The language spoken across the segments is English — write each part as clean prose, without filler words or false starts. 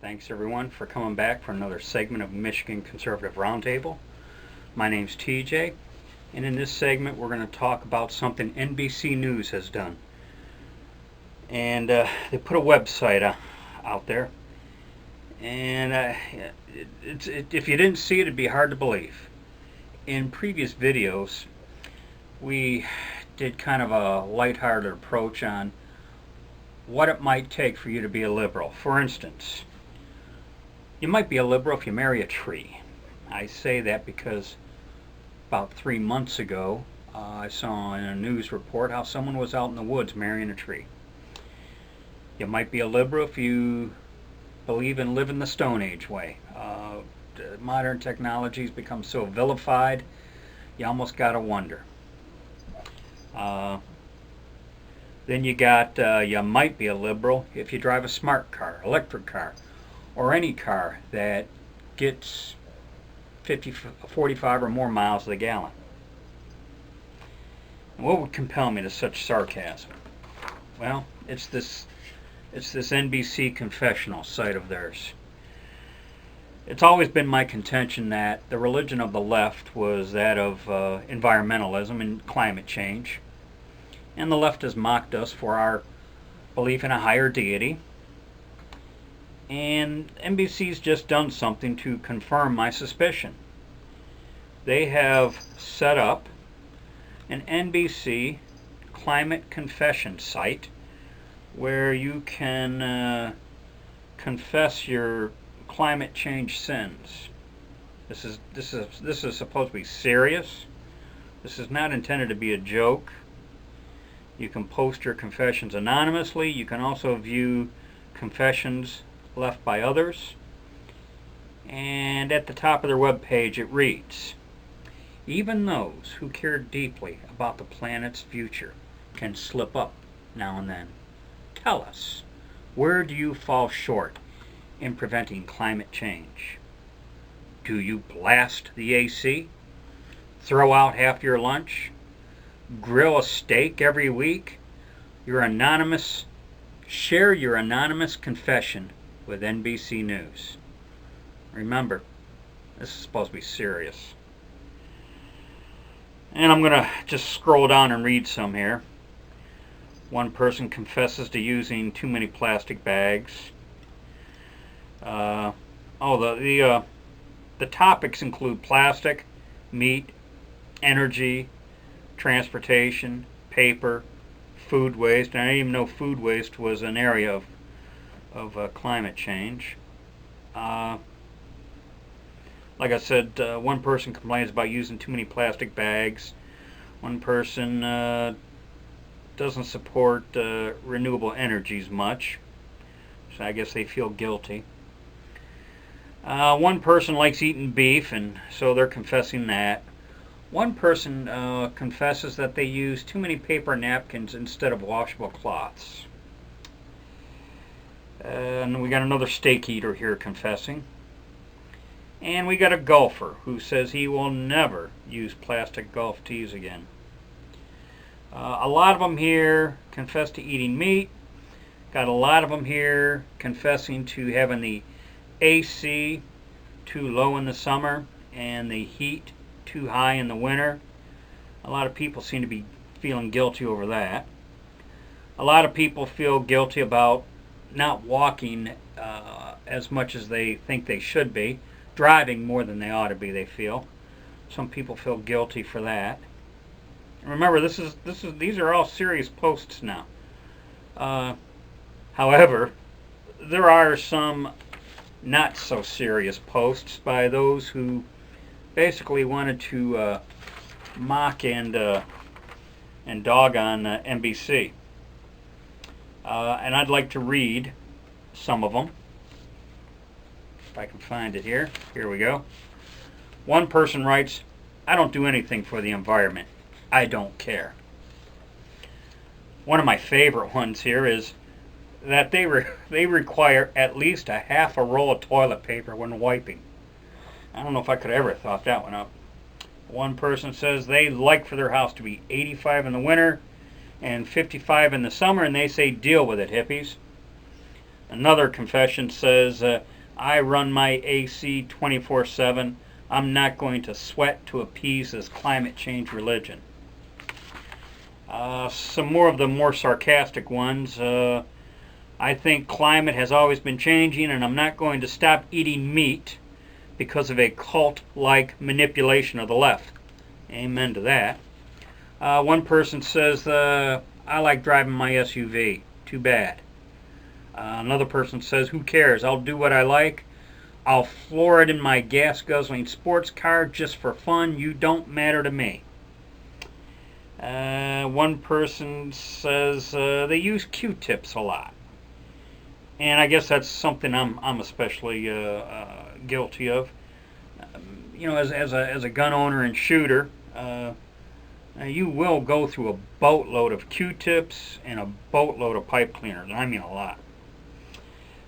Thanks everyone for coming back for another segment of Michigan Conservative Roundtable. My name's TJay, and in this segment we're going to talk about something NBC News has done. And they put a website out there, and if you didn't see it, it'd be hard to believe. In previous videos, we did kind of a lighthearted approach on what it might take for you to be a liberal. For instance, you might be a liberal if you marry a tree. I say that because about 3 months ago, I saw in a news report how someone was out in the woods marrying a tree. You might be a liberal if you believe in living the Stone Age way. Modern technology's become so vilified, you almost gotta wonder. Then you got, you might be a liberal if you drive a smart car, electric car, or any car that gets 45 or more miles to the gallon. And what would compel me to such sarcasm? Well, it's this NBC Confessional site of theirs. It's always been my contention that the religion of the left was that of environmentalism and climate change. And the left has mocked us for our belief in a higher deity. And NBC's just done something to confirm my suspicion. They have set up an NBC Climate Confession site where you can confess your climate change sins. This is supposed to be serious. This is not intended to be a joke. You can post your confessions anonymously. You can also view confessions left by others. And at the top of their webpage it reads, "Even those who care deeply about the planet's future can slip up now and then. Tell us, where do you fall short in preventing climate change? Do you blast the AC? Throw out half your lunch? Grill a steak every week? Share your anonymous confession with NBC News." Remember, this is supposed to be serious. And I'm going to just scroll down and read some here. One person confesses to using too many plastic bags. The topics include plastic, meat, energy, transportation, paper, food waste. And I didn't even know food waste was an area of climate change. Like I said, one person complains about using too many plastic bags. One person doesn't support renewable energies much, so I guess they feel guilty. One person likes eating beef, and so they're confessing that. One person confesses that they use too many paper napkins instead of washable cloths. And we got another steak eater here confessing. And we got a golfer who says he will never use plastic golf tees again. A lot of them here confess to eating meat. Got a lot of them here confessing to having the AC too low in the summer and the heat too high in the winter. A lot of people seem to be feeling guilty over that. A lot of people feel guilty about not walking as much as they think they should be. Driving more than they ought to be, they feel. Some people feel guilty for that. Remember, these are all serious posts now. However, there are some not so serious posts by those who basically wanted to mock and dog on NBC. And I'd like to read some of them. If I can find it here. Here we go. One person writes, "I don't do anything for the environment. I don't care." One of my favorite ones here is that they require at least a half a roll of toilet paper when wiping. I don't know if I could have ever thought that one up. One person says they like for their house to be 85 in the winter and 55 in the summer, and they say, "Deal with it, hippies." Another confession says, I run my AC 24/7. I'm not going to sweat to appease this climate change religion. Some more of the more sarcastic ones. I think climate has always been changing, and I'm not going to stop eating meat because of a cult-like manipulation of the left. Amen to that. One person says, I like driving my SUV. Too bad. Another person says, who cares? I'll do what I like. I'll floor it in my gas-guzzling sports car just for fun. You don't matter to me. One person says they use Q-tips a lot. And I guess that's something I'm especially guilty of. As a gun owner and shooter, you will go through a boatload of Q-tips and a boatload of pipe cleaners. I mean a lot.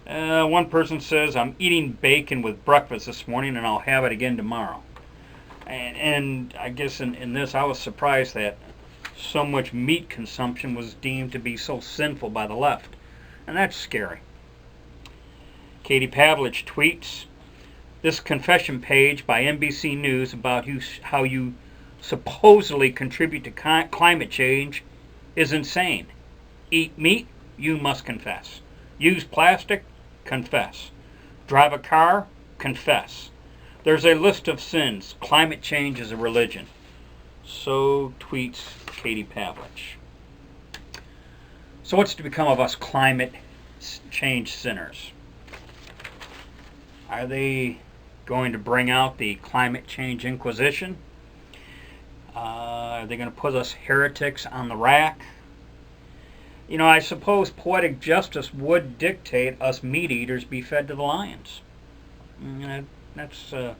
One person says, I'm eating bacon with breakfast this morning and I'll have it again tomorrow. And I guess in this I was surprised that so much meat consumption was deemed to be so sinful by the left. And that's scary. Katie Pavlich tweets, this confession page by NBC News about how you supposedly contribute to climate change is insane. Eat meat, you must confess. Use plastic, confess. Drive a car, confess. There's a list of sins. Climate change is a religion. So tweets Katie Pavlich. So what's to become of us climate change sinners? Are they going to bring out the climate change inquisition? Are they going to put us heretics on the rack? I suppose poetic justice would dictate us meat eaters be fed to the lions. That's a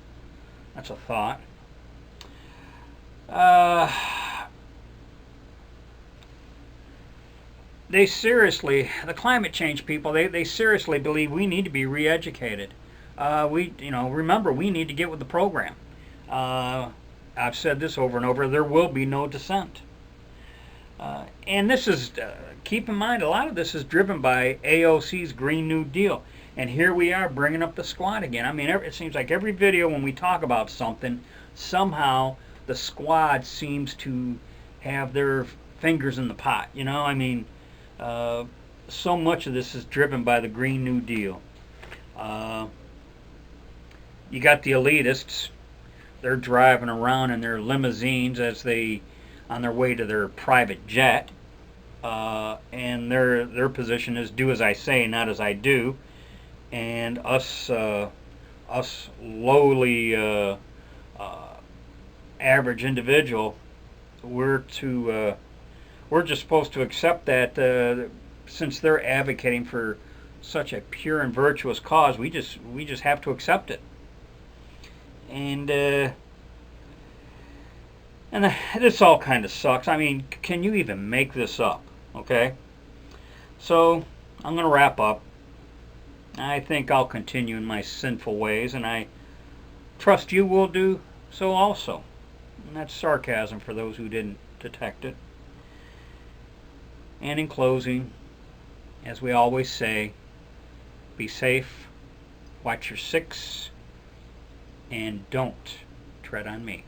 thought. The climate change people, they seriously believe we need to be re-educated. Remember, we need to get with the program. I've said this over and over, there will be no dissent. And this is, keep in mind, a lot of this is driven by AOC's Green New Deal. And here we are bringing up the squad again. I mean, it seems like every video when we talk about something, somehow the squad seems to have their fingers in the pot. So much of this is driven by the Green New Deal. You got the elitists. They're driving around in their limousines on their way to their private jet, and their position is do as I say, not as I do. And us lowly average individual, we're just supposed to accept that since they're advocating for such a pure and virtuous cause, we just have to accept it. And this all kind of sucks. I mean, can you even make this up? Okay? So, I'm going to wrap up. I think I'll continue in my sinful ways, and I trust you will do so also. And that's sarcasm for those who didn't detect it. And in closing, as we always say, be safe, watch your six, and don't tread on me.